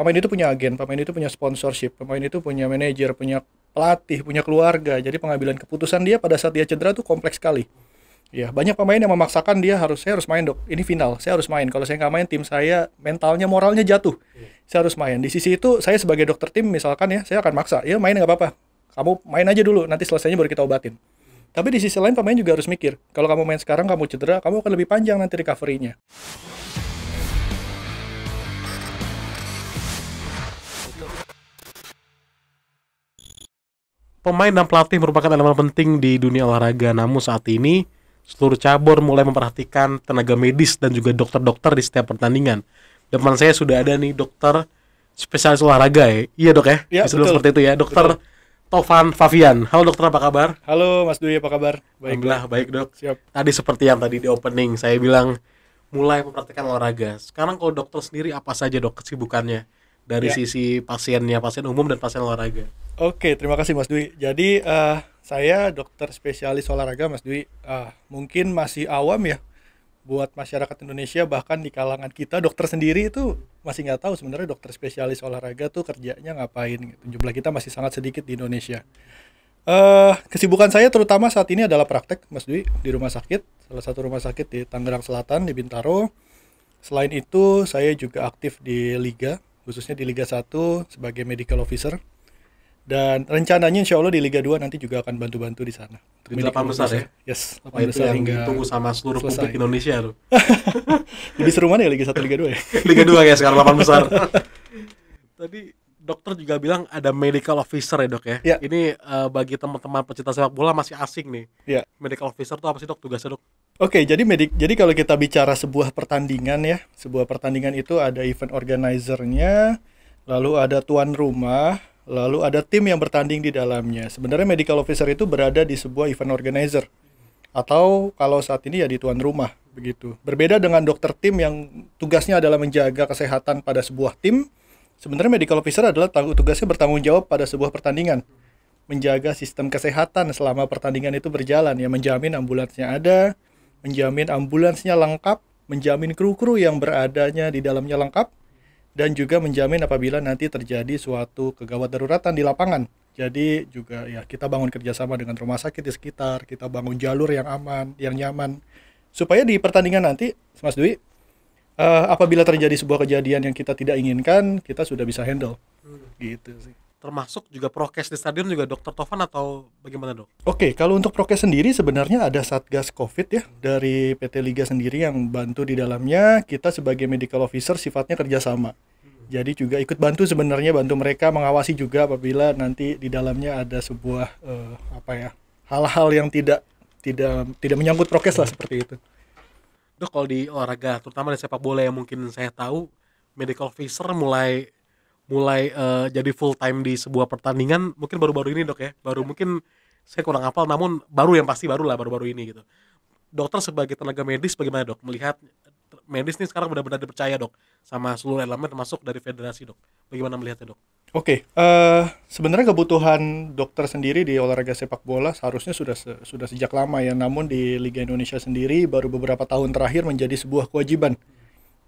pemain itu punya agen, pemain itu punya sponsorship, pemain itu punya manajer, punya pelatih, punya keluarga. Jadi pengambilan keputusan dia pada saat dia cedera tuh kompleks sekali. Ya, banyak pemain yang memaksakan dia saya harus main dok, ini final, saya harus main. Kalau saya nggak main, tim saya mentalnya, moralnya jatuh. Saya harus main. Di sisi itu, saya sebagai dokter tim misalkan ya, saya akan maksa, ya main nggak apa-apa. Kamu main aja dulu, nanti selesainya baru kita obatin. Tapi di sisi lain pemain juga harus mikir, kalau kamu main sekarang, kamu cedera, kamu akan lebih panjang nanti recovery-nya. Pemain dan pelatih merupakan elemen penting di dunia olahraga. Namun saat ini seluruh cabur mulai memperhatikan tenaga medis dan juga dokter-dokter di setiap pertandingan. Depan saya sudah ada nih dokter spesialis olahraga ya. Iya dok ya? Ya, Bisa bilang betul. seperti itu ya. Dokter Tovan Favian. Halo dokter, apa kabar? Halo Mas Dwi, apa kabar? Baik, Alhamdulillah baik dok. siap. Tadi seperti yang tadi di opening saya bilang mulai memperhatikan olahraga. Sekarang kalau dokter sendiri apa saja dok kesibukannya? Dari Ya. sisi pasiennya, pasien umum dan pasien olahraga. Oke, terima kasih Mas Dwi. Jadi saya dokter spesialis olahraga Mas Dwi. Mungkin masih awam ya buat masyarakat Indonesia, bahkan di kalangan kita dokter sendiri itu masih nggak tahu sebenarnya dokter spesialis olahraga tuh kerjanya ngapain gitu. Jumlah kita masih sangat sedikit di Indonesia. Kesibukan saya terutama saat ini adalah praktek Mas Dwi di rumah sakit, salah satu rumah sakit di Tangerang Selatan di Bintaro. Selain itu saya juga aktif di Liga, khususnya di Liga 1 sebagai medical officer. Dan rencananya insya Allah di Liga 2 nanti juga akan bantu-bantu di sana. Di 8 besar ya? Yes, 8 Wah, itu besar yang hingga ditunggu sama seluruh selesai. publik Indonesia tuh. Lebih seru mana ya Liga 1 Liga 2 ya? Liga 2 ya sekarang 8 besar. Tadi dokter juga bilang ada medical officer ya dok ya. Ya. Ini bagi teman-teman pecinta sepak bola masih asing nih. Ya. Medical officer itu apa sih dok tugasnya dok? Oke, jadi kalau kita bicara sebuah pertandingan ya, sebuah pertandingan itu ada event organizer-nya, lalu ada tuan rumah, lalu ada tim yang bertanding di dalamnya. Sebenarnya medical officer itu berada di sebuah event organizer, atau kalau saat ini ya di tuan rumah begitu. Berbeda dengan dokter tim yang tugasnya adalah menjaga kesehatan pada sebuah tim. Sebenarnya medical officer adalah tugasnya bertanggung jawab pada sebuah pertandingan, menjaga sistem kesehatan selama pertandingan itu berjalan, ya menjamin ambulansnya ada, menjamin ambulansnya lengkap, menjamin kru-kru yang beradanya di dalamnya lengkap, dan juga menjamin apabila nanti terjadi suatu kegawat daruratan di lapangan. Jadi juga ya kita bangun kerjasama dengan rumah sakit di sekitar, kita bangun jalur yang aman, yang nyaman, supaya di pertandingan nanti, Mas Dwi, apabila terjadi sebuah kejadian yang kita tidak inginkan, kita sudah bisa handle. Gitu sih. Termasuk juga prokes di stadion juga dokter Tovan atau bagaimana dok? Oke, kalau untuk prokes sendiri sebenarnya ada Satgas Covid ya dari PT Liga sendiri yang bantu di dalamnya. Kita sebagai medical officer sifatnya kerjasama. Jadi juga ikut bantu sebenarnya, bantu mereka mengawasi juga apabila nanti di dalamnya ada sebuah hal-hal yang tidak menyangkut prokes lah seperti itu. Dok kalau di olahraga terutama di sepak bola yang mungkin saya tahu medical officer mulai jadi full time di sebuah pertandingan mungkin baru-baru ini dok ya, baru mungkin saya kurang hafal namun baru yang pasti baru-baru ini gitu. Dokter sebagai tenaga medis bagaimana dok melihat medis nih sekarang benar-benar dipercaya dok sama seluruh elemen termasuk dari federasi dok, bagaimana melihatnya dok? Oke, sebenarnya kebutuhan dokter sendiri di olahraga sepak bola seharusnya sudah sejak lama ya, namun di Liga Indonesia sendiri baru beberapa tahun terakhir menjadi sebuah kewajiban.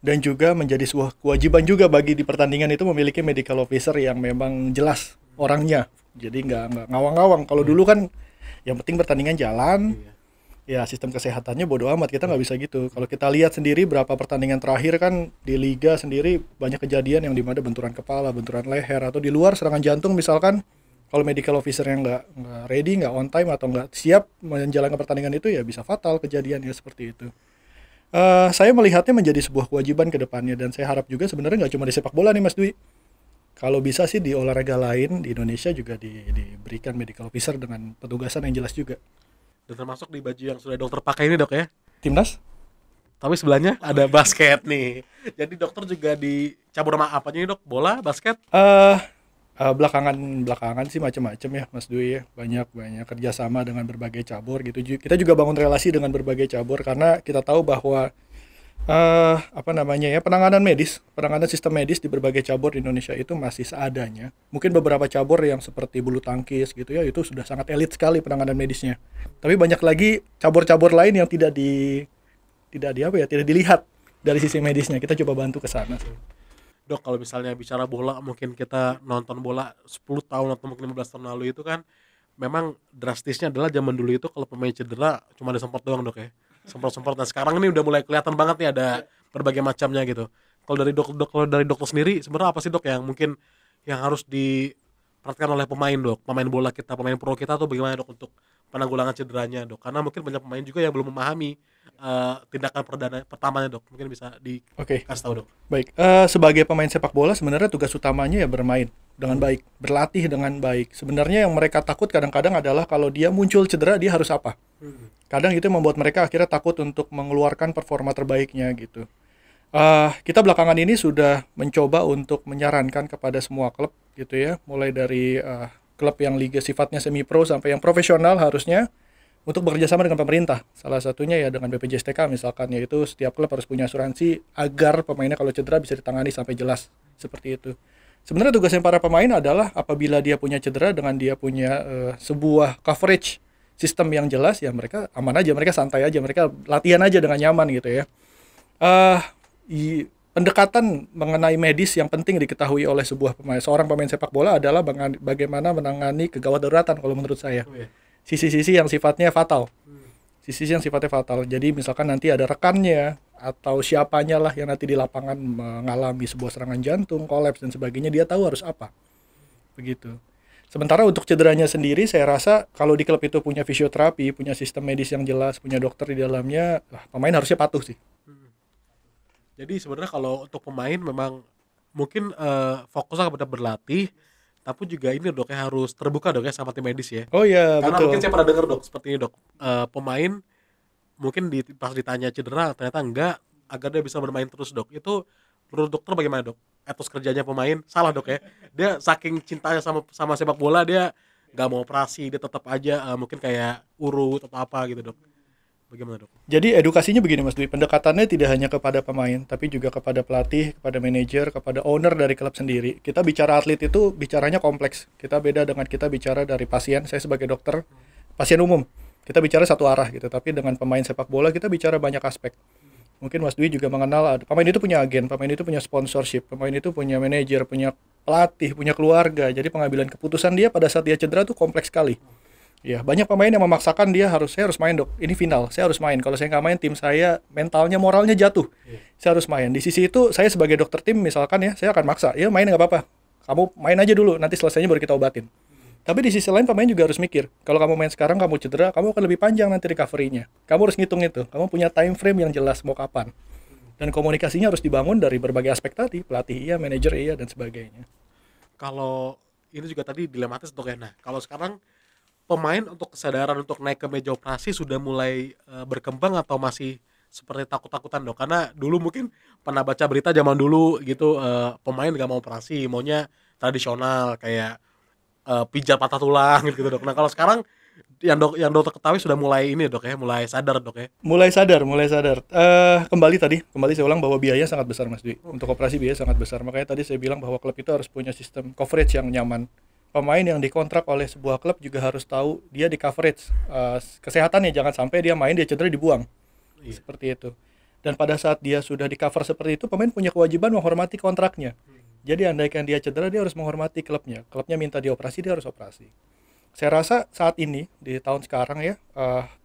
Dan juga menjadi sebuah kewajiban juga bagi di pertandingan itu memiliki medical officer yang memang jelas orangnya. Jadi nggak ngawang-ngawang. Kalau dulu kan yang penting pertandingan jalan, ya sistem kesehatannya bodo amat, kita nggak bisa gitu. Kalau kita lihat sendiri berapa pertandingan terakhir kan di Liga sendiri banyak kejadian yang dimana benturan kepala, benturan leher, atau di luar serangan jantung misalkan. Kalau medical officer yang nggak ready, nggak on time, atau nggak siap menjalankan pertandingan itu ya bisa fatal kejadiannya seperti itu. Saya melihatnya menjadi sebuah kewajiban ke depannya, dan saya harap juga sebenarnya nggak cuma di sepak bola nih Mas Dwi. Kalau bisa sih di olahraga lain di Indonesia juga diberikan medical officer dengan petugasan yang jelas juga. Dan termasuk di baju yang sudah dokter pakai ini dok ya. Timnas? Tapi sebelahnya ada basket nih. Jadi dokter juga di cabur apanya nih dok? Bola, basket? Belakangan sih macam-macam ya Mas Dwi ya. Banyak kerjasama dengan berbagai cabur gitu. Kita juga bangun relasi dengan berbagai cabur karena kita tahu bahwa penanganan sistem medis di berbagai cabur di Indonesia itu masih seadanya. Mungkin beberapa cabur yang seperti bulu tangkis gitu ya, itu sudah sangat elit sekali penanganan medisnya. Tapi banyak lagi cabur-cabur lain yang tidak dilihat dari sisi medisnya. Kita coba bantu ke sana. Dok, kalau misalnya bicara bola, mungkin kita nonton bola 10 tahun atau mungkin 15 tahun lalu itu kan memang drastisnya adalah zaman dulu itu kalau pemain cedera cuma ada semprot doang dok ya, semprot-semprot. Nah sekarang ini udah mulai kelihatan banget nih ada berbagai macamnya gitu. Kalau dari dokter sendiri sebenarnya apa sih dok yang mungkin yang harus diperhatikan oleh pemain dok, pemain bola kita, pemain pro kita tuh bagaimana dok untuk penanggulangan cederanya dok? Karena mungkin banyak pemain juga yang belum memahami tindakan perdana pertamanya dok. Mungkin bisa Oke, dikasih tahu dok. baik. Sebagai pemain sepak bola sebenarnya tugas utamanya ya bermain dengan baik, berlatih dengan baik. Sebenarnya yang mereka takut kadang-kadang adalah kalau dia muncul cedera dia harus apa. Kadang itu membuat mereka akhirnya takut untuk mengeluarkan performa terbaiknya gitu. Kita belakangan ini sudah mencoba untuk menyarankan kepada semua klub gitu ya, mulai dari klub yang liga sifatnya semi pro sampai yang profesional harusnya untuk bekerjasama dengan pemerintah. Salah satunya ya dengan BPJS TK misalkan, yaitu setiap klub harus punya asuransi agar pemainnya kalau cedera bisa ditangani sampai jelas seperti itu. Sebenarnya tugasnya para pemain adalah apabila dia punya cedera dengan dia punya sebuah coverage sistem yang jelas, ya mereka aman aja, mereka santai aja, mereka latihan aja dengan nyaman gitu ya. Eh, Pendekatan mengenai medis yang penting diketahui oleh seorang pemain sepak bola adalah bagaimana menangani kegawat daruratan kalau menurut saya. Oh, iya. Sisi-sisi yang sifatnya fatal. Sisi yang sifatnya fatal. Jadi misalkan nanti ada rekannya atau siapanya lah yang nanti di lapangan mengalami sebuah serangan jantung, kolaps dan sebagainya, dia tahu harus apa. Begitu. Sementara untuk cederanya sendiri, saya rasa kalau di klub itu punya fisioterapi, punya sistem medis yang jelas, punya dokter di dalamnya, pemain harusnya patuh sih. Jadi sebenarnya kalau untuk pemain memang mungkin fokusnya kepada berlatih, tapi juga ini dok ya harus terbuka dok ya sama tim medis ya. Oh iya, Karena betul. mungkin saya pernah dengar dok seperti ini dok, pemain mungkin pas ditanya cedera ternyata enggak, agar dia bisa bermain terus dok. Itu menurut dokter bagaimana dok? Etos kerjanya pemain salah dok ya? Dia saking cintanya sama sepak bola dia nggak mau operasi, dia tetap aja mungkin kayak urut atau apa gitu dok. Bagaimana dok? Jadi edukasinya begini Mas Dwi, pendekatannya tidak hanya kepada pemain, tapi juga kepada pelatih, kepada manajer, kepada owner dari klub sendiri. Kita bicara atlet itu bicaranya kompleks. Kita beda dengan kita bicara dari pasien. Saya sebagai dokter, pasien umum, kita bicara satu arah gitu. Tapi dengan pemain sepak bola kita bicara banyak aspek. Mungkin Mas Dwi juga mengenal, pemain itu punya agen, pemain itu punya sponsorship, pemain itu punya manajer, punya pelatih, punya keluarga. Jadi pengambilan keputusan dia pada saat dia cedera itu kompleks sekali. Ya, banyak pemain yang memaksakan saya harus main dok, ini final, saya harus main. Kalau saya nggak main, tim saya mentalnya, moralnya jatuh. Saya harus main. Di sisi itu, saya sebagai dokter tim misalkan ya, saya akan maksa, ya main nggak apa-apa. Kamu main aja dulu, nanti selesainya baru kita obatin. Tapi di sisi lain pemain juga harus mikir, kalau kamu main sekarang, kamu cedera, kamu akan lebih panjang nanti recovery-nya. Kamu harus ngitung itu, kamu punya time frame yang jelas mau kapan. Dan komunikasinya harus dibangun dari berbagai aspek tadi, pelatih iya, manajer iya, dan sebagainya. Kalau ini juga tadi dilematis dok ya. Nah kalau sekarang pemain untuk kesadaran untuk naik ke meja operasi sudah mulai berkembang atau masih seperti takut-takutan dok? Karena dulu mungkin pernah baca berita zaman dulu gitu, pemain gak mau operasi, maunya tradisional kayak pijat patah tulang gitu dok. Nah kalau sekarang yang dokter ketahui sudah mulai ini dok ya, mulai sadar dok ya. Mulai sadar. Kembali saya ulang bahwa biaya sangat besar Mas Dwi. Untuk operasi biaya sangat besar. Makanya tadi saya bilang bahwa klub itu harus punya sistem coverage yang nyaman. Pemain yang dikontrak oleh sebuah klub juga harus tahu dia di coverage kesehatannya, jangan sampai dia main dia cedera dibuang. Iya. Seperti itu. Dan pada saat dia sudah di cover seperti itu, pemain punya kewajiban menghormati kontraknya. Jadi andaikan dia cedera, dia harus menghormati klubnya. Klubnya minta dioperasi, dia harus operasi. Saya rasa saat ini di tahun sekarang ya,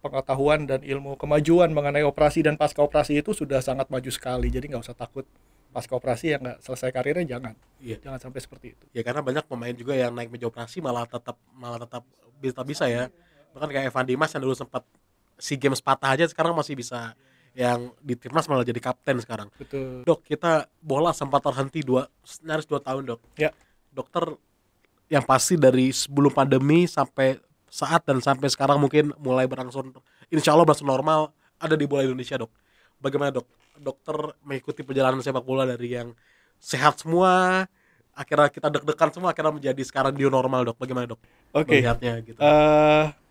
pengetahuan dan ilmu kemajuan mengenai operasi dan pasca operasi itu sudah sangat maju sekali. Jadi nggak usah takut pasca operasi yang nggak selesai karirnya, jangan sampai seperti itu. Ya karena banyak pemain juga yang naik meja operasi malah tetap bisa ya. Bahkan kayak Evan Dimas yang dulu sempat SEA Games patah aja sekarang masih bisa, yang di timnas malah jadi kapten sekarang. Betul. Dok, kita bola sempat terhenti nyaris 2 tahun dok. Ya. Dokter yang pasti dari sebelum pandemi sampai sampai sekarang mungkin mulai berangsur, insya Allah berangsur normal, ada di bola Indonesia dok. Bagaimana dok? Dokter mengikuti perjalanan sepak bola dari yang sehat semua, akhirnya kita deg-degan semua, akhirnya menjadi sekarang new normal dok. Bagaimana dok? Oke. Melihatnya gitu.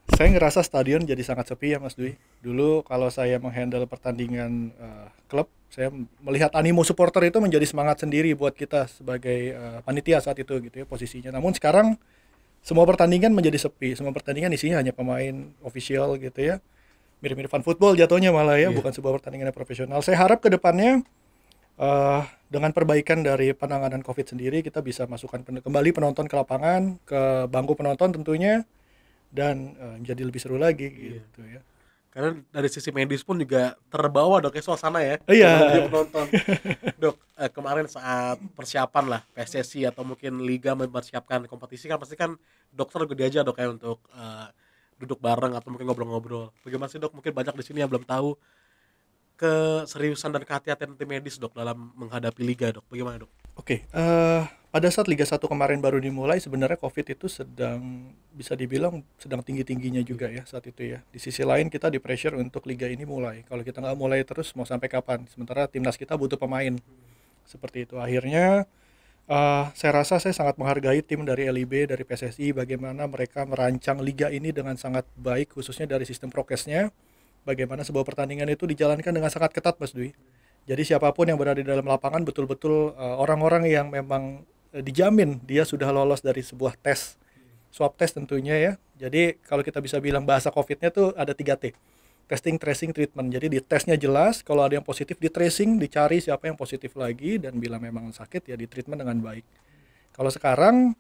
Saya ngerasa stadion jadi sangat sepi ya Mas Dwi. Dulu kalau saya menghandle pertandingan klub, saya melihat animo supporter itu menjadi semangat sendiri buat kita sebagai panitia saat itu gitu ya posisinya. Namun sekarang semua pertandingan menjadi sepi. Semua pertandingan isinya hanya pemain official gitu ya. Mirip-mirip fan football jatuhnya malah ya, bukan sebuah pertandingan yang profesional. Saya harap ke depannya Dengan perbaikan dari penanganan COVID sendiri, kita bisa masukkan kembali penonton ke lapangan, ke bangku penonton tentunya, dan jadi lebih seru lagi Iya. gitu ya. Karena dari sisi medis pun juga terbawa dok ya suasana ya Iya. dengan dia penonton. Dok, kemarin saat persiapan lah PSSI atau mungkin liga mempersiapkan kompetisi kan pasti kan dokter juga diajak dok ya untuk duduk bareng atau mungkin ngobrol-ngobrol. Bagaimana sih dok? Mungkin banyak di sini yang belum tahu keseriusan dan kehati-hatian tim medis dok dalam menghadapi liga dok. Bagaimana dok? Oke, pada saat Liga 1 kemarin baru dimulai, sebenarnya COVID itu sedang, bisa dibilang sedang tinggi-tingginya juga ya saat itu ya. Di sisi lain kita di pressure untuk liga ini mulai. Kalau kita nggak mulai terus mau sampai kapan? Sementara timnas kita butuh pemain. Seperti itu. Akhirnya saya rasa saya sangat menghargai tim dari LIB, dari PSSI, bagaimana mereka merancang liga ini dengan sangat baik, khususnya dari sistem prokesnya. Bagaimana sebuah pertandingan itu dijalankan dengan sangat ketat, Mas Dwi. Jadi siapapun yang berada di dalam lapangan betul-betul orang-orang yang memang dijamin dia sudah lolos dari sebuah tes, swab test tentunya ya. Jadi kalau kita bisa bilang bahasa COVID-nya tuh ada 3T. Testing, tracing, treatment. Jadi di tesnya jelas, kalau ada yang positif di tracing, dicari siapa yang positif lagi, dan bila memang sakit ya di treatment dengan baik. Kalau sekarang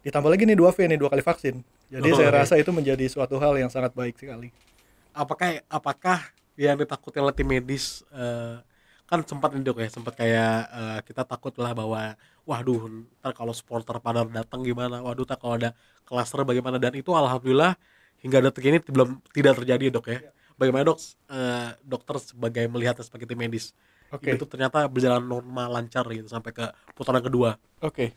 ditambah lagi nih 2V nih, 2 kali vaksin. Jadi saya rasa itu menjadi suatu hal yang sangat baik sekali. Apakah yang ditakuti oleh tim medis kan sempat nih dok ya, sempat kayak kita takut lah bahwa waduh ntar kalau supporter pada datang gimana, waduh ntar kalau ada klaster bagaimana, dan itu alhamdulillah hingga detik ini belum tidak terjadi dok ya. Bagaimana dok, dokter sebagai melihatnya sebagai tim medis, Oke. itu ternyata berjalan normal lancar gitu sampai ke putaran kedua. Oke,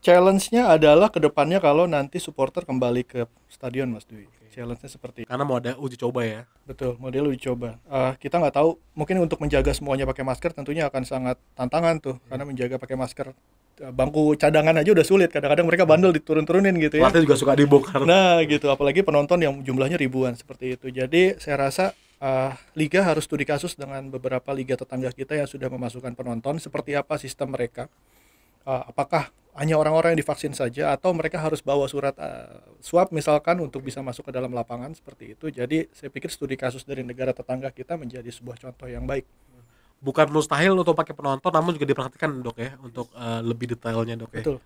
challenge-nya adalah ke depannya kalau nanti supporter kembali ke stadion, Mas Dwi. Challenge-nya seperti Karena mau ada uji coba ya. betul, model uji coba. Kita nggak tahu, mungkin untuk menjaga semuanya pakai masker tentunya akan sangat tantangan tuh, karena menjaga pakai masker. Bangku cadangan aja udah sulit, kadang-kadang mereka bandel diturun-turunin gitu ya. Pelatih juga suka dibongkar. Nah gitu, apalagi penonton yang jumlahnya ribuan seperti itu. Jadi saya rasa liga harus studi kasus dengan beberapa liga tetangga kita yang sudah memasukkan penonton, seperti apa sistem mereka. Apakah hanya orang-orang yang divaksin saja atau mereka harus bawa surat swab misalkan untuk bisa masuk ke dalam lapangan seperti itu. Jadi saya pikir studi kasus dari negara tetangga kita menjadi sebuah contoh yang baik. Bukan mustahil untuk pakai penonton, namun juga diperhatikan dok ya untuk lebih detailnya dok ya. Betul.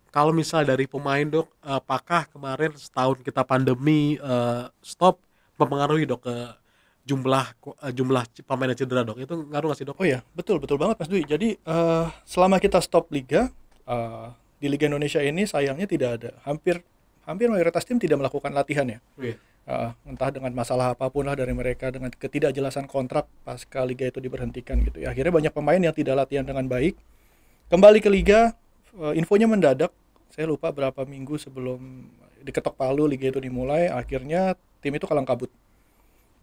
Kalau misal dari pemain dok, apakah kemarin setahun kita pandemi stop mempengaruhi dok ke jumlah pemain yang cedera dok? Itu ngaruh nggak sih dok? Oh ya, betul betul banget Mas Dwi. Jadi selama kita stop liga, di Liga Indonesia ini sayangnya tidak ada, hampir mayoritas tim tidak melakukan latihan ya. Iya. Entah dengan masalah apapun lah dari mereka, dengan ketidakjelasan kontrak pasca liga itu diberhentikan gitu ya. Akhirnya banyak pemain yang tidak latihan dengan baik. Kembali ke liga, infonya mendadak. Saya lupa berapa minggu sebelum diketok palu liga itu dimulai, akhirnya tim itu kalang kabut.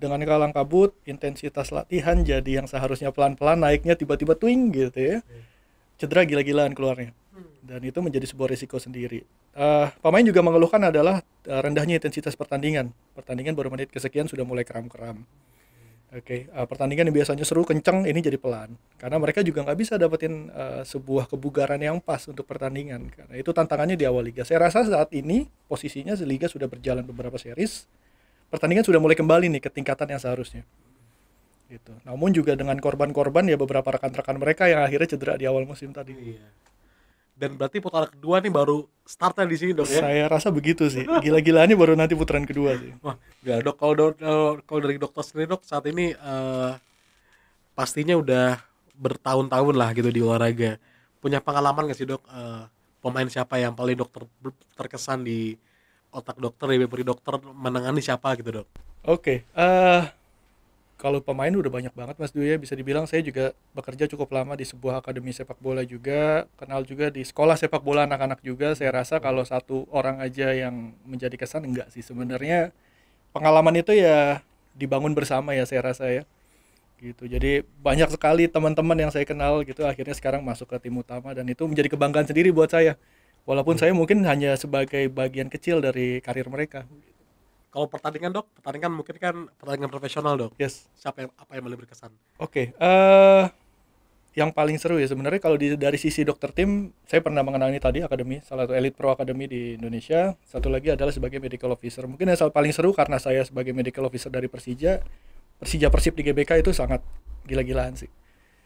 Dengan kalang kabut, intensitas latihan jadi yang seharusnya pelan-pelan naiknya tiba-tiba twing gitu ya. Cedera gila-gilaan keluarnya. Dan itu menjadi sebuah risiko sendiri. Pemain juga mengeluhkan adalah rendahnya intensitas pertandingan. Pertandingan baru menit kesekian sudah mulai kram-kram. Oke, pertandingan yang biasanya seru, kenceng, ini jadi pelan. Karena mereka juga nggak bisa dapetin sebuah kebugaran yang pas untuk pertandingan. Karena itu tantangannya di awal liga. Saya rasa saat ini posisinya liga sudah berjalan beberapa series. Pertandingan sudah mulai kembali nih ke tingkatan yang seharusnya. Gitu. Namun juga dengan korban-korban ya beberapa rekan-rekan mereka yang akhirnya cedera di awal musim tadi. Iya. Dan berarti putaran kedua nih baru startnya di sini dok ya? Saya rasa begitu sih. Gila-gilaannya baru nanti putaran kedua sih. Wah, ya dok, kalau dari dokter sendiri dok saat ini pastinya udah bertahun-tahun lah gitu di olahraga. Punya pengalaman nggak sih dok, pemain siapa yang paling dokter terkesan di otak dokter, di memori dokter, menangani siapa gitu dok? Oke, kalau pemain udah banyak banget Mas Dwi ya, bisa dibilang saya juga bekerja cukup lama di sebuah akademi sepak bola juga, kenal juga di sekolah sepak bola anak-anak juga. Saya rasa kalau satu orang aja yang menjadi kesan, enggak sih sebenarnya. Pengalaman itu ya dibangun bersama ya saya rasa ya. Gitu. Jadi banyak sekali teman-teman yang saya kenal gitu akhirnya sekarang masuk ke tim utama, dan itu menjadi kebanggaan sendiri buat saya. Walaupun saya mungkin hanya sebagai bagian kecil dari karir mereka. Kalau pertandingan dok, pertandingan mungkin kan pertandingan profesional dok. Yes. Apa yang paling berkesan? Oke, yang paling seru ya sebenarnya kalau dari sisi dokter tim, saya pernah mengenangi tadi akademi, salah satu elite pro akademi di Indonesia. Satu lagi adalah sebagai medical officer. Mungkin yang paling seru karena saya sebagai medical officer dari Persija Persib di GBK itu sangat gila-gilaan sih.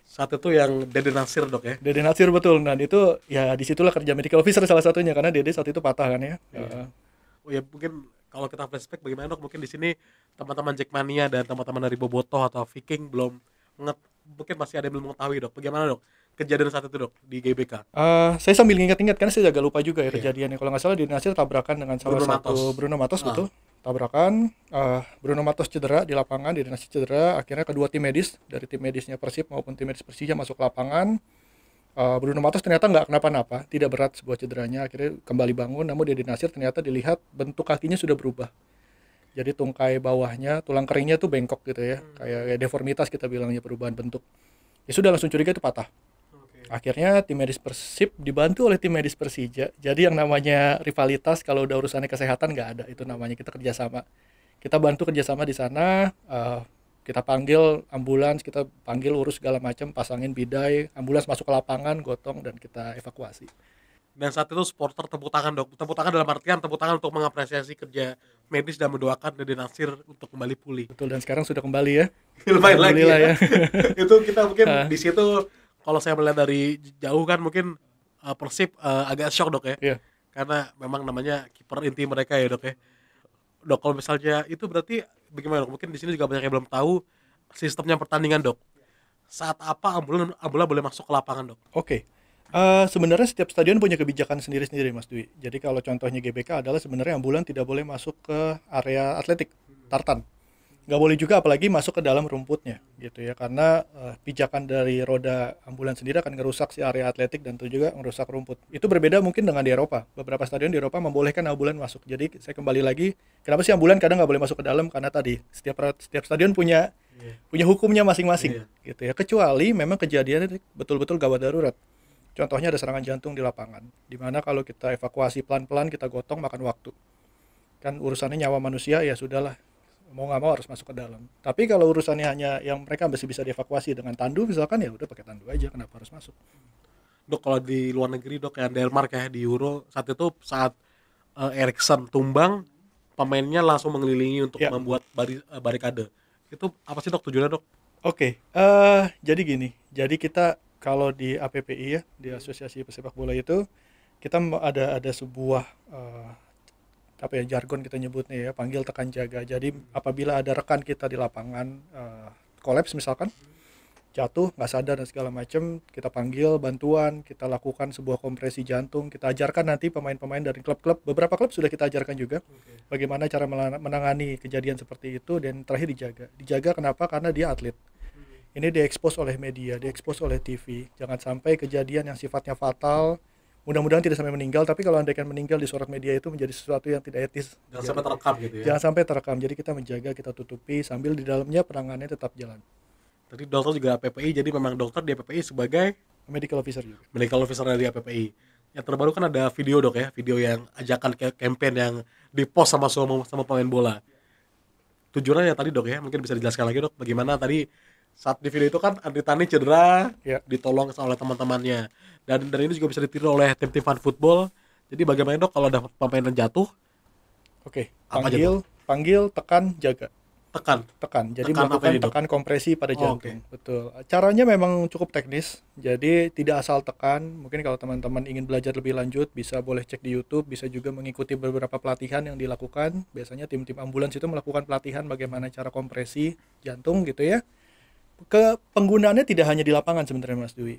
Saat itu yang Dede Nasir dok ya. Dede Nasir betul. Dan itu ya disitulah kerja medical officer salah satunya karena Dede saat itu patah kan ya. Iya. Oh ya mungkin kalau kita flashback bagaimana dok, mungkin di sini teman-teman Jackmania dan teman-teman dari Bobotoh atau Viking belum mungkin masih ada yang belum mengetahui dok, bagaimana dok kejadian saat itu dok di GBK. Saya sambil ingat-ingat karena saya agak lupa juga ya Iya. kejadiannya. Kalau nggak salah Dede Nasir tabrakan dengan salah Bruno satu Matos. Bruno Matos betul. Tabrakan, Bruno Matos cedera di lapangan, Dede Nasir cedera. Akhirnya kedua tim medis dari tim medisnya Persib maupun tim medis Persija masuk ke lapangan. Bruno Matos ternyata nggak kenapa-napa, tidak berat sebuah cederanya, akhirnya kembali bangun. Namun Dede Nasir ternyata dilihat bentuk kakinya sudah berubah. Jadi tungkai bawahnya, tulang keringnya tuh bengkok gitu ya, kayak deformitas kita bilangnya, perubahan bentuk. Ya sudah langsung curiga itu patah. Oke. Akhirnya tim medis Persib dibantu oleh tim medis Persija. Jadi yang namanya rivalitas kalau udah urusannya kesehatan nggak ada, itu namanya kita kerjasama. Kita bantu kerjasama di sana. Kita panggil ambulans, kita panggil urus segala macam, pasangin bidai, ambulans masuk ke lapangan, gotong dan kita evakuasi. Dan saat itu supporter tepuk tangan dok, tepuk tangan dalam artian tepuk tangan untuk mengapresiasi kerja medis dan mendoakan Dede Nasir untuk kembali pulih. Betul, dan sekarang sudah kembali ya. Lumayan lagi Alhamdulillah ya. ya. Itu kita mungkin di situ kalau saya melihat dari jauh kan mungkin Persib agak shock dok ya. Iya. Karena memang namanya kiper inti mereka ya dok ya. Dok kalau misalnya itu berarti bagaimana dok? Mungkin di sini juga banyak yang belum tahu sistemnya pertandingan dok. Saat apa ambulan boleh masuk ke lapangan dok? Oke. Sebenarnya setiap stadion punya kebijakan sendiri-sendiri Mas Dwi. Jadi kalau contohnya GBK adalah sebenarnya ambulan tidak boleh masuk ke area atletik, tartan. Nggak boleh juga apalagi masuk ke dalam rumputnya gitu ya, karena pijakan dari roda ambulans sendiri akan ngerusak si area atletik dan itu juga ngerusak rumput. Itu berbeda mungkin dengan di Eropa. Beberapa stadion di Eropa membolehkan ambulan masuk. Jadi saya kembali lagi, kenapa sih ambulan kadang nggak boleh masuk ke dalam? Karena tadi setiap stadion punya hukumnya masing-masing gitu ya. Kecuali memang kejadiannya betul-betul gawat darurat. Contohnya ada serangan jantung di lapangan, di mana kalau kita evakuasi pelan-pelan, kita gotong makan waktu. Kan urusannya nyawa manusia ya sudahlah, mau nggak mau harus masuk ke dalam. Tapi kalau urusannya hanya yang mereka masih bisa dievakuasi dengan tandu misalkan, ya udah pakai tandu aja, kenapa harus masuk? Dok kalau di luar negeri dok kayak Denmark ya di Euro saat Eriksen tumbang pemainnya langsung mengelilingi untuk Ya. membuat barikade. Itu apa sih dok tujuannya dok? Oke, jadi gini, jadi kita kalau di APPI ya, di Asosiasi Pesepak Bola itu, kita ada sebuah apa ya, jargon kita nyebutnya ya, panggil tekan jaga. Jadi apabila ada rekan kita di lapangan kolaps misalkan, jatuh nggak sadar dan segala macam, kita panggil bantuan, kita lakukan sebuah kompresi jantung, kita ajarkan nanti pemain-pemain dari klub-klub, beberapa klub sudah kita ajarkan juga bagaimana cara menangani kejadian seperti itu, dan terakhir dijaga kenapa? Karena dia atlet. Ini diekspos oleh media, diekspos oleh TV. Jangan sampai kejadian yang sifatnya fatal, mudah-mudahan tidak sampai meninggal, tapi kalau andaikan meninggal di sorot media itu menjadi sesuatu yang tidak etis. Jangan sampai terekam gitu ya. Jangan sampai terekam. Jadi kita menjaga, kita tutupi sambil di dalamnya penanganannya tetap jalan. Tadi dokter juga APPI, jadi memang dokter di APPI sebagai Medical officer juga. medical officer dari APPI. Yang terbaru kan ada video dok ya, video yang ajakan campaign yang dipost sama pemain bola. Tujuannya ya tadi dok ya, mungkin bisa dijelaskan lagi dok, bagaimana tadi saat di video itu kan Andri Tani cedera, Ya. ditolong oleh teman-temannya. Dan ini juga bisa ditiru oleh tim-tim fan football. Jadi bagaimana dok kalau ada pemain yang jatuh, Oke, Apa aja, panggil, tekan, jaga. tekan. Jadi Tekan apa melakukan ini, Dok? tekan kompresi pada Oh, jantung. Betul. Caranya memang cukup teknis. Jadi tidak asal tekan. Mungkin kalau teman-teman ingin belajar lebih lanjut, bisa boleh cek di YouTube, bisa juga mengikuti beberapa pelatihan yang dilakukan. Biasanya tim-tim ambulans itu melakukan pelatihan bagaimana cara kompresi jantung gitu ya. Penggunaannya tidak hanya di lapangan sebenarnya Mas Dwi.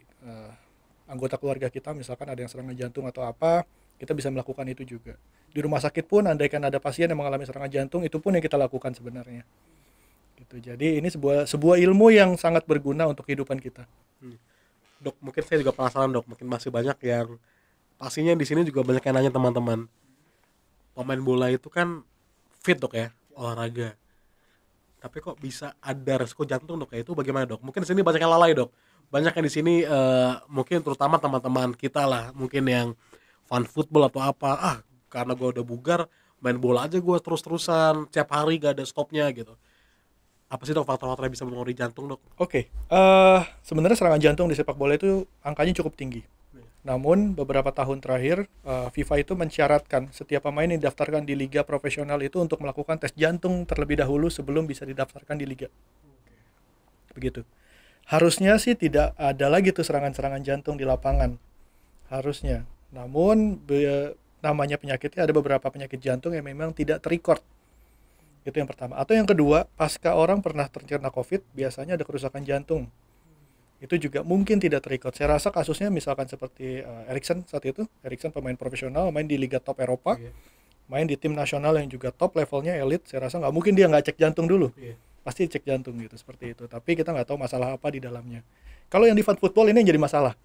Anggota keluarga kita misalkan ada yang serangan jantung atau apa, kita bisa melakukan itu juga. Di rumah sakit pun andaikan ada pasien yang mengalami serangan jantung, itu pun yang kita lakukan sebenarnya. Gitu. Jadi ini sebuah ilmu yang sangat berguna untuk kehidupan kita. Dok, mungkin saya juga penasaran dok, mungkin masih banyak yang pastinya di sini juga banyak yang nanya teman-teman. Pemain bola itu kan fit dok ya, olahraga. Tapi kok bisa ada resiko jantung dok ya, itu bagaimana dok? Mungkin di sini banyak yang lalai dok. Banyak yang di sini mungkin terutama teman-teman kita lah, mungkin yang fan football atau apa, karena gue udah bugar, main bola aja gue terus-terusan, tiap hari gak ada stopnya gitu. Apa sih dok faktor-faktor yang bisa mempengaruhi jantung dok? Oke, sebenarnya serangan jantung di sepak bola itu angkanya cukup tinggi. Namun beberapa tahun terakhir FIFA itu mensyaratkan setiap pemain yang didaftarkan di liga profesional itu untuk melakukan tes jantung terlebih dahulu sebelum bisa didaftarkan di liga. Begitu. Harusnya sih tidak ada lagi tuh serangan-serangan jantung di lapangan. Harusnya. Namun namanya penyakitnya ada beberapa penyakit jantung yang memang tidak terrecord. Itu yang pertama. Atau yang kedua, pasca orang pernah terkena COVID, biasanya ada kerusakan jantung. Itu juga mungkin tidak terrecord. Saya rasa kasusnya misalkan seperti Eriksen saat itu. Eriksen pemain profesional, main di liga top Eropa, main di tim nasional yang juga top levelnya elit. Saya rasa nggak mungkin dia nggak cek jantung dulu. Pasti cek jantung gitu, seperti itu. Tapi kita nggak tahu masalah apa di dalamnya. Kalau yang di fun football ini yang jadi masalah.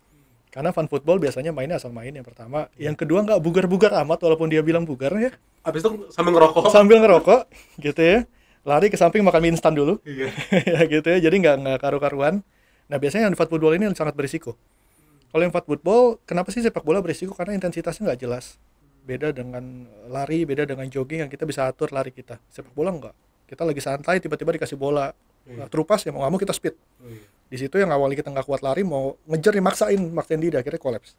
Karena fun football biasanya mainnya asal main yang pertama. Yang kedua nggak bugar-bugar amat walaupun dia bilang bugar ya. Abis itu sambil ngerokok. Sambil ngerokok gitu ya. Lari ke samping makan mie instan dulu. Iya. Ya gitu ya. Jadi nggak karu-karuan. Nah biasanya yang di fun football ini sangat berisiko. Kalau yang fun football, kenapa sih sepak bola berisiko? Karena intensitasnya nggak jelas. Beda dengan lari, beda dengan jogging yang kita bisa atur lari kita. Sepak bola nggak. Kita lagi santai tiba-tiba dikasih bola. Terupas ya mau nggak mau kita speed. Di situ yang awalnya kita nggak kuat lari mau ngejar nih maksain dia akhirnya kolaps.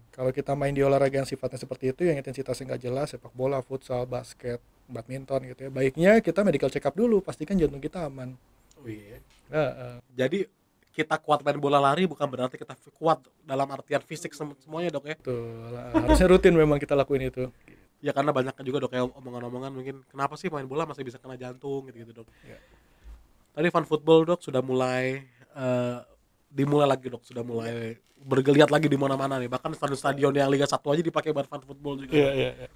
Kalau kita main di olahraga yang sifatnya seperti itu yang intensitasnya nggak jelas, sepak bola, futsal, basket, badminton gitu ya, baiknya kita medical check up dulu, pastikan jantung kita aman. Oh iya. Jadi kita kuat main bola lari bukan berarti kita kuat dalam artian fisik semuanya dok ya. Betul, harusnya rutin memang kita lakuin itu. Ya karena banyak juga dok ya omongan-omongan mungkin kenapa sih main bola masih bisa kena jantung gitu dok. Ya. Tadi fun football dok sudah mulai dimulai lagi dok, sudah mulai bergeliat lagi di mana-mana nih, bahkan stadion yang Liga 1 aja dipakai buat fun football juga. Iya.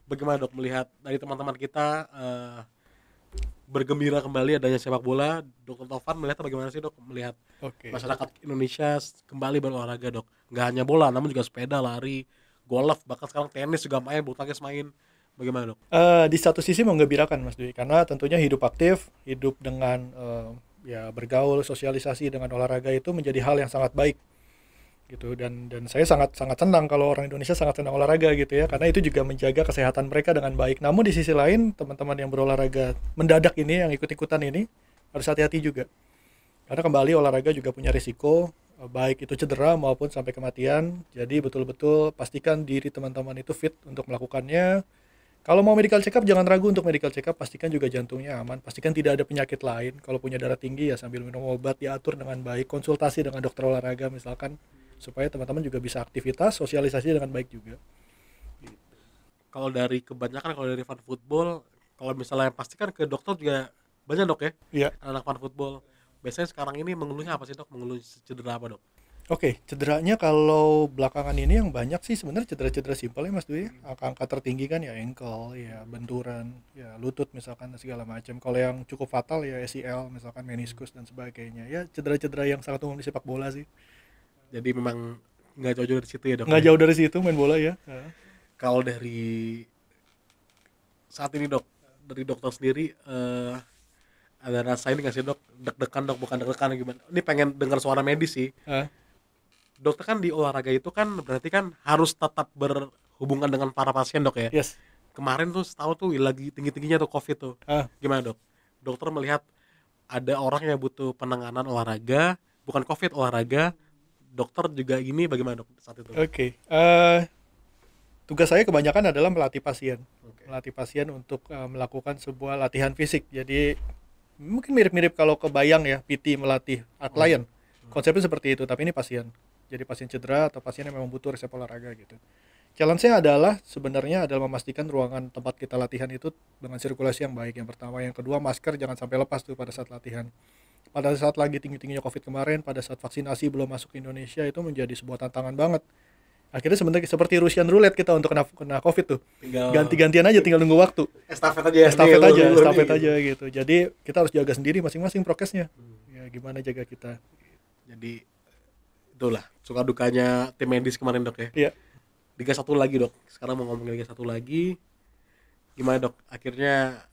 Bagaimana dok melihat dari teman-teman kita bergembira kembali adanya sepak bola, Dr. Tovan melihat bagaimana sih dok melihat masyarakat Indonesia kembali berolahraga dok, nggak hanya bola namun juga sepeda, lari, golf, bahkan sekarang tenis juga main, bulu tangkis main, bagaimana dok? Di satu sisi menggembirakan Mas Dwi, karena tentunya hidup aktif, hidup dengan ya bergaul, sosialisasi dengan olahraga itu menjadi hal yang sangat baik gitu, dan saya sangat senang kalau orang Indonesia sangat senang olahraga gitu ya, karena itu juga menjaga kesehatan mereka dengan baik. Namun di sisi lain teman-teman yang berolahraga mendadak ini, yang ikut-ikutan ini harus hati-hati juga, karena kembali olahraga juga punya risiko, baik itu cedera maupun sampai kematian. Jadi betul-betul pastikan diri teman-teman itu fit untuk melakukannya. Kalau mau medical check up jangan ragu untuk medical check up, pastikan juga jantungnya aman, pastikan tidak ada penyakit lain. Kalau punya darah tinggi ya sambil minum obat, diatur dengan baik, konsultasi dengan dokter olahraga misalkan, supaya teman-teman juga bisa aktivitas, sosialisasi dengan baik juga. Kalau dari kebanyakan, kalau dari fun football, kalau misalnya pastikan ke dokter juga banyak dok ya? Iya. Anak fun football. Biasanya sekarang ini mengeluhnya apa sih dok? Mengeluh cedera apa dok? Oke, cederanya kalau belakangan ini yang banyak sih sebenarnya cedera-cedera simpel ya Mas Dwi. Angka tertinggi kan ya ankle, ya benturan, ya lutut misalkan segala macam. Kalau yang cukup fatal ya ACL misalkan, meniskus dan sebagainya. Ya cedera-cedera yang sangat umum di sepak bola sih. Jadi memang nggak jauh-jauh dari situ ya dok? Nggak jauh dari situ main bola ya. Kalau dari saat ini dok, dari dokter sendiri ada rasa ini nggak sih dok? Deg-degan dok, bukan deg-degan gimana? Ini pengen dengar suara medis sih. Dokter kan di olahraga itu kan berarti kan harus tetap berhubungan dengan para pasien dok ya? Yes. Kemarin tuh setahu tuh lagi tinggi-tingginya tuh COVID tuh. Gimana dok? Dokter melihat ada orang yang butuh penanganan olahraga, bukan COVID, olahraga. Dokter juga ini bagaimana dok saat itu? Oke. Tugas saya kebanyakan adalah melatih pasien. Melatih pasien untuk melakukan sebuah latihan fisik. Jadi mungkin mirip-mirip kalau kebayang ya PT melatih atlet. Konsepnya seperti itu, tapi ini pasien. Jadi pasien cedera atau pasien yang memang butuh resep olahraga gitu. Challenge-nya adalah sebenarnya adalah memastikan ruangan tempat kita latihan itu dengan sirkulasi yang baik. Yang pertama, yang kedua masker jangan sampai lepas tuh pada saat latihan. Pada saat lagi tinggi-tingginya COVID kemarin, pada saat vaksinasi belum masuk ke Indonesia itu menjadi sebuah tantangan banget. Akhirnya sebenarnya seperti Russian roulette kita untuk kena COVID tuh. Ganti-gantian aja, tinggal nunggu waktu. Estafet aja gitu. Jadi kita harus jaga sendiri masing-masing prokesnya. Ya gimana jaga kita. Jadi itulah suka dukanya tim medis kemarin dok ya. Iya. Liga 1 lagi dok. Sekarang mau ngomongin Liga 1 lagi. Gimana dok? Akhirnya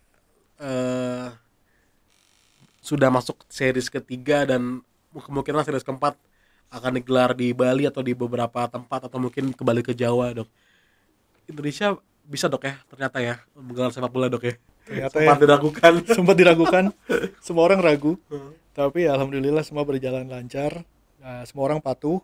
sudah masuk series ketiga dan kemungkinan series keempat akan digelar di Bali atau di beberapa tempat atau mungkin kembali ke Jawa dok. Indonesia bisa dok ya ternyata ya menggelar sepak bola dok ya. Ternyata sempat diragukan. Sempat diragukan. Semua orang ragu. Tapi alhamdulillah semua berjalan lancar. Semua orang patuh.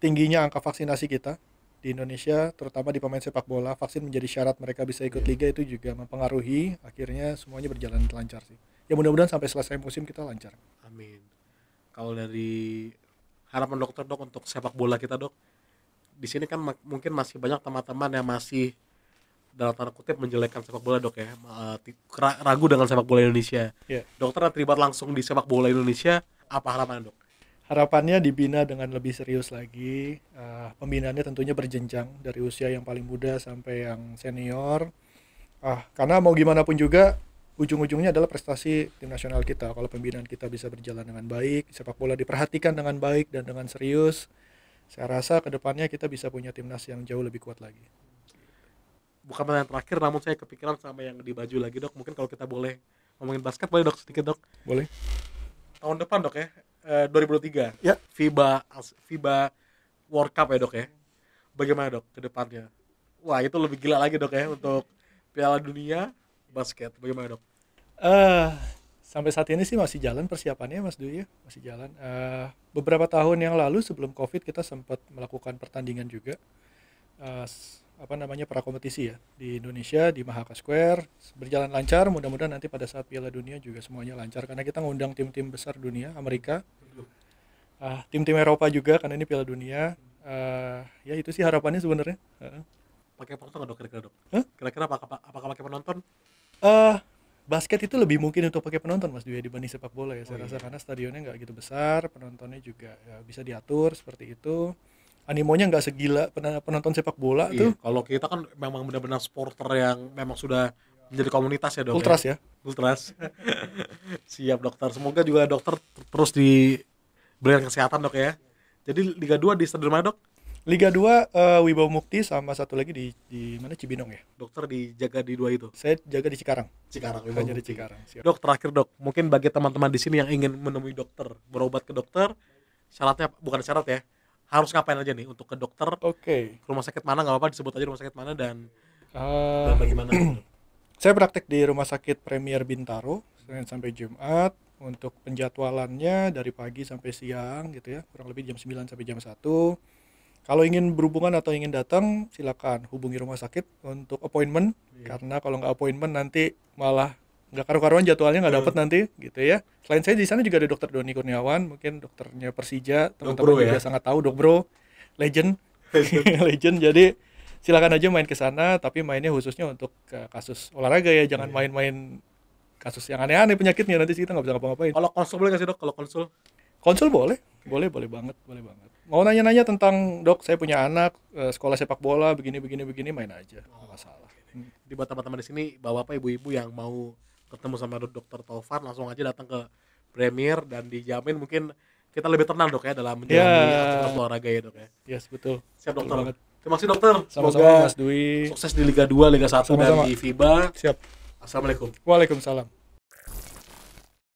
Tingginya angka vaksinasi kita di Indonesia, terutama di pemain sepak bola, vaksin menjadi syarat mereka bisa ikut liga, itu juga mempengaruhi. Akhirnya semuanya berjalan lancar sih. Ya mudah-mudahan sampai selesai musim kita lancar. Amin. Kalau dari harapan dokter dok untuk sepak bola kita dok, di sini kan mungkin masih banyak teman-teman yang masih dalam tanda kutip menjelekkan sepak bola dok ya, ragu dengan sepak bola Indonesia. Ya. Dokter yang terlibat langsung di sepak bola Indonesia, apa harapan dok? Harapannya dibina dengan lebih serius lagi. Pembinaannya tentunya berjenjang dari usia yang paling muda sampai yang senior. Karena mau gimana pun juga ujung-ujungnya adalah prestasi tim nasional kita. Kalau pembinaan kita bisa berjalan dengan baik, sepak bola diperhatikan dengan baik dan dengan serius, saya rasa kedepannya kita bisa punya timnas yang jauh lebih kuat lagi. Bukan pertanyaan terakhir, namun saya kepikiran sama yang di baju lagi dok. Mungkin kalau kita boleh ngomongin basket, boleh dok sedikit dok? Boleh. Tahun depan dok ya, 2023 Ya. FIBA World Cup ya dok ya. Bagaimana dok ke depannya? Wah itu lebih gila lagi dok ya untuk Piala Dunia basket. Bagaimana dok? Sampai saat ini sih masih jalan persiapannya Mas Dwi ya, masih jalan. Beberapa tahun yang lalu sebelum COVID kita sempat melakukan pertandingan juga. Prakompetisi ya di Indonesia di Mahaka Square, berjalan lancar. Mudah-mudahan nanti pada saat Piala Dunia juga semuanya lancar karena kita ngundang tim-tim besar dunia, Amerika, tim-tim Eropa juga karena ini Piala Dunia. Ya itu sih harapannya sebenarnya. Pakai penonton nggak dok kira-kira dok? Hah? Kira-kira apakah pakai penonton? Basket itu lebih mungkin untuk pakai penonton Mas Dwi dibanding sepak bola ya, saya rasa, karena stadionnya nggak gitu besar, penontonnya juga ya, bisa diatur seperti itu. Animonya nggak segila penonton sepak bola tuh. Kalau kita kan memang benar-benar supporter yang memang sudah menjadi komunitas ya dok. Ultras ya. Ultras. Siap dokter. Semoga juga dokter terus diberikan kesehatan dok ya. Jadi Liga 2 di stadion mana dok? Liga 2 Wibawa Mukti sama satu lagi di mana, Cibinong ya. Dokter dijaga di 2 itu. Saya jaga di Cikarang. Wibawa Hanya di Mukti. Cikarang. Siap. Dok terakhir dok, mungkin bagi teman-teman di sini yang ingin menemui dokter, berobat ke dokter, syaratnya bukan syarat ya, harus ngapain aja nih untuk ke dokter? Oke. Rumah sakit mana, nggak apa-apa disebut aja rumah sakit mana dan Eh, bagaimana? Saya praktek di Rumah Sakit Premier Bintaro Senin sampai Jumat. Untuk penjadwalannya dari pagi sampai siang gitu ya, kurang lebih jam 9 sampai jam 1. Kalau ingin berhubungan atau ingin datang, silakan hubungi rumah sakit untuk appointment. Karena kalau nggak appointment nanti malah nggak karu-karuan jadwalnya, nggak dapet nanti gitu ya. Selain saya di sana juga ada Dokter Doni Kurniawan, mungkin dokternya Persija, teman-teman juga sangat tahu, Dok Bro, legend. Legend. Jadi silakan aja main ke sana, tapi mainnya khususnya untuk kasus olahraga ya, jangan main-main kasus yang aneh-aneh penyakitnya, nanti kita nggak bisa ngapa-ngapain. Kalau konsul boleh nggak sih dok? Kalau konsul boleh banget. Mau nanya-nanya tentang, dok saya punya anak sekolah sepak bola begini main aja, nggak masalah. Di teman-teman di sini bapak-bapak ibu-ibu yang mau ketemu sama dokter Taufan langsung aja datang ke Premier dan dijamin mungkin kita lebih tenang dok ya dalam menjalani aktivitas olahraga ya dok ya. Yes, betul. Siap dokter. Banget. Terima kasih dokter. Sama-sama Mas Dwi. Sukses di Liga 2, Liga 1 Sama-sama. dan di FIBA. Siap. Assalamualaikum. Waalaikumsalam.